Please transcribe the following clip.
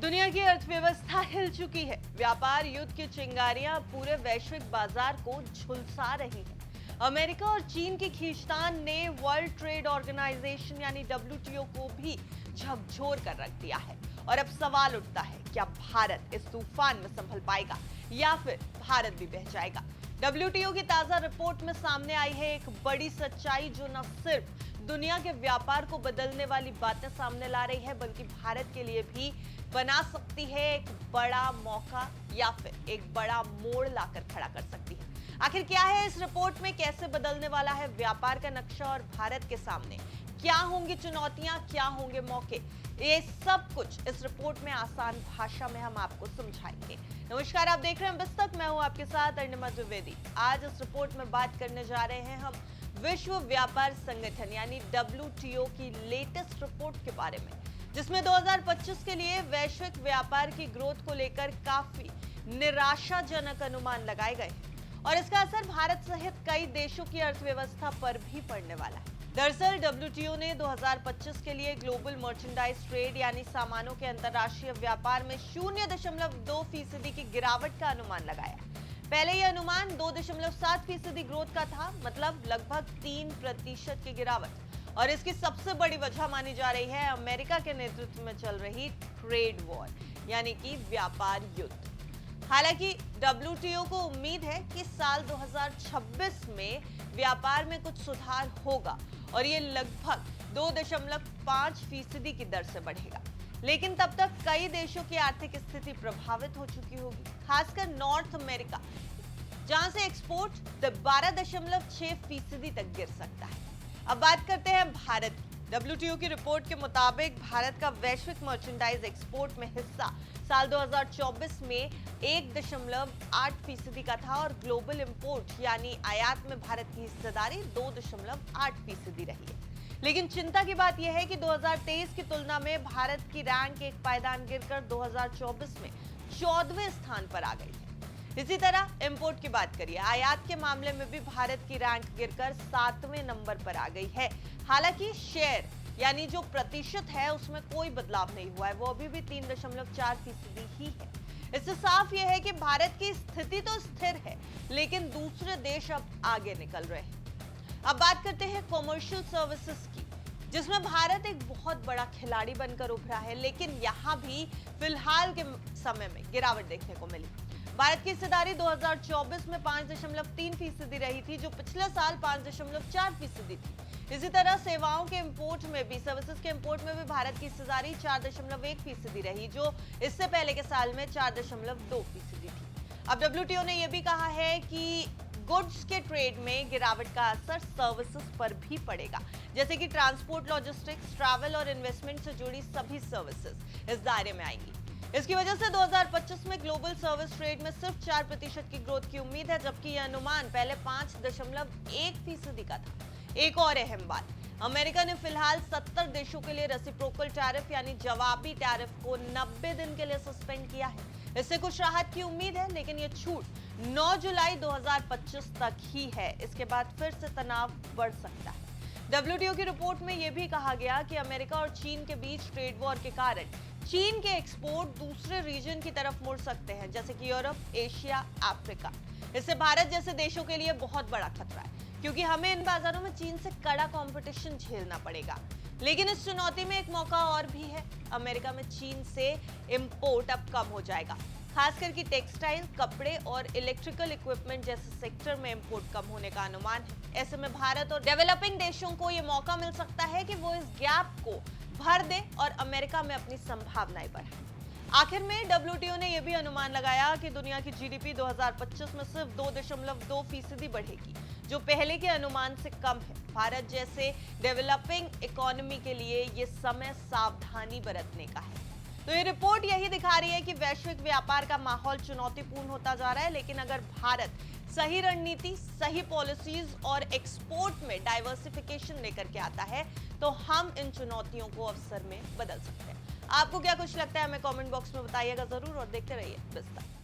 दुनिया की अर्थव्यवस्था हिल चुकी है। व्यापार युद्ध की चिंगारियां पूरे वैश्विक बाजार को झुलसा रही हैं। अमेरिका और चीन की खींचतान ने वर्ल्ड ट्रेड ऑर्गेनाइजेशन यानी डब्ल्यूटीओ को भी झकझोर कर रख दिया है। और अब सवाल उठता है, क्या भारत इस तूफान में संभल पाएगा या फिर भारत भी बह जाएगा? डब्ल्यूटीओ की ताजा रिपोर्ट में सामने आई है एक बड़ी सच्चाई जो न सिर्फ दुनिया के व्यापार को बदलने वाली बातें सामने ला रही है, बल्कि भारत के लिए भी बना सकती है एक बड़ा मौका या फिर एक बड़ा मोड़ लाकर खड़ा कर सकती है। आखिर क्या है इस रिपोर्ट में, कैसे बदलने वाला है व्यापार का नक्शा और भारत के सामने क्या होंगी चुनौतियां, क्या होंगे मौके, ये सब कुछ इस रिपोर्ट में आसान भाषा में हम आपको समझाएंगे। नमस्कार, आप देख रहे हैं बिस्तक, मैं हूं आपके साथ अर्णिमा द्विवेदी। आज इस रिपोर्ट में बात करने जा रहे हैं हम विश्व व्यापार संगठन यानी डब्ल्यूटीओ की लेटेस्ट रिपोर्ट के बारे में, जिसमें 2025 के लिए वैश्विक व्यापार की ग्रोथ को लेकर काफी निराशाजनक अनुमान लगाए गए हैं और इसका असर भारत सहित कई देशों की अर्थव्यवस्था पर भी पड़ने वाला है। दरअसल डब्ल्यूटीओ ने 2025 के लिए ग्लोबल मर्चेंडाइज ट्रेड यानी सामानों के अंतर्राष्ट्रीय व्यापार में 0.2% की गिरावट का अनुमान लगाया। पहले यह अनुमान 2.7% ग्रोथ का था, मतलब लगभग 3% की गिरावट। और इसकी सबसे बड़ी वजह मानी जा रही है अमेरिका के नेतृत्व में चल रही ट्रेड वॉर यानी कि व्यापार युद्ध। हालांकि डब्ल्यूटीओ को उम्मीद है कि साल 2026 में व्यापार में कुछ सुधार होगा और ये लगभग 2.5% की दर से बढ़ेगा। लेकिन तब तक कई देशों की आर्थिक स्थिति प्रभावित हो चुकी होगी, खासकर नॉर्थ अमेरिका, जहां से एक्सपोर्ट 12.6% तक गिर सकता है। अब बात करते हैं भारत की। डब्ल्यूटीओ की रिपोर्ट के मुताबिक भारत का वैश्विक मर्चेंडाइज एक्सपोर्ट में हिस्सा साल 2024 में 1.8% का था और ग्लोबल इंपोर्ट यानी आयात में भारत की हिस्सेदारी 2.8% रही है। लेकिन चिंता की बात यह है कि 2023 की तुलना में भारत की रैंक एक पायदान गिरकर 2024 में 14वें स्थान पर आ गई है। इसी तरह इंपोर्ट की बात करिए, आयात के मामले में भी भारत की रैंक गिरकर 7वें नंबर पर आ गई है। हालांकि शेयर यानी जो प्रतिशत है उसमें कोई बदलाव नहीं हुआ है, वो अभी भी 3.4% ही है। इससे साफ यह है कि भारत की स्थिति तो स्थिर है, लेकिन दूसरे देश अब आगे निकल रहे हैं। अब बात करते हैं कॉमर्शियल सर्विसेज की, जिसमें भारत एक बहुत बड़ा खिलाड़ी बनकर उभरा है, लेकिन यहाँ भी फिलहाल के समय में गिरावट देखने को मिली। भारत की हिस्सेदारी 2024 में 5.3% रही थी, जो पिछले साल 5.4% थी। इसी तरह सेवाओं के इंपोर्ट में भी, सर्विसेज के इंपोर्ट में भी भारत की हिस्सेदारी 4.1% रही, जो इससे पहले के साल में 4.2% थी। अब डब्ल्यूटीओ ने यह भी कहा है कि गुड्स के ट्रेड में गिरावट का असर सर्विसेज पर भी पड़ेगा, जैसे कि ट्रांसपोर्ट, लॉजिस्टिक्स, ट्रैवल और इन्वेस्टमेंट से जुड़ी सभी सर्विसेज इस दायरे में आएंगी। इसकी वजह से 2025 में ग्लोबल सर्विस ट्रेड में सिर्फ 4% की ग्रोथ की उम्मीद है, जबकि यह अनुमान पहले 5.1% का था। एक और अहम बात, अमेरिका ने फिलहाल 70 देशों के लिए रेसिप्रोकल टैरिफ यानी जवाबी टैरिफ को 90 दिन के लिए सस्पेंड किया है। इससे कुछ राहत की उम्मीद है, लेकिन यह छूट 9 जुलाई 2025 तक ही है। इसके बाद फिर से तनाव बढ़ सकता है। डब्ल्यूटीओ की रिपोर्ट में यह भी कहा गया कि अमेरिका और चीन के बीच ट्रेड वॉर के कारण चीन के एक्सपोर्ट दूसरे रीजन की तरफ मुड़ सकते हैं, जैसे कि यूरोप, एशिया, अफ्रीका। इससे भारत जैसे देशों के लिए बहुत बड़ा खतरा है, क्योंकि हमें इन बाजारों में चीन से कड़ा कंपटीशन झेलना पड़ेगा। लेकिन इस चुनौती में एक मौका और भी है। अमेरिका में चीन से इंपोर्ट अब कम हो जाएगा, खासकर कि टेक्सटाइल, कपड़े और इलेक्ट्रिकल इक्विपमेंट जैसे सेक्टर में इंपोर्ट कम होने का अनुमान है। ऐसे में भारत और डेवलपिंग देशों को यह मौका मिल सकता है कि वो इस गैप को भर दे और अमेरिका में अपनी संभावनाएं बढ़ाए। आखिर में डब्ल्यूटीओ ने यह भी अनुमान लगाया कि दुनिया की जीडीपी 2025 में सिर्फ 2.2% बढ़ेगी, जो पहले के अनुमान से कम है। भारत जैसे डेवलपिंग इकोनॉमी के लिए यह समय सावधानी बरतने का है। तो ये रिपोर्ट यही दिखा रही है कि वैश्विक व्यापार का माहौल चुनौतीपूर्ण होता जा रहा है, लेकिन अगर भारत सही रणनीति, सही पॉलिसीज और एक्सपोर्ट में डाइवर्सिफिकेशन लेकर के आता है, तो हम इन चुनौतियों को अवसर में बदल सकते हैं। आपको क्या कुछ लगता है हमें कमेंट बॉक्स में बताइएगा जरूर और देखते रहिए बिस्तक।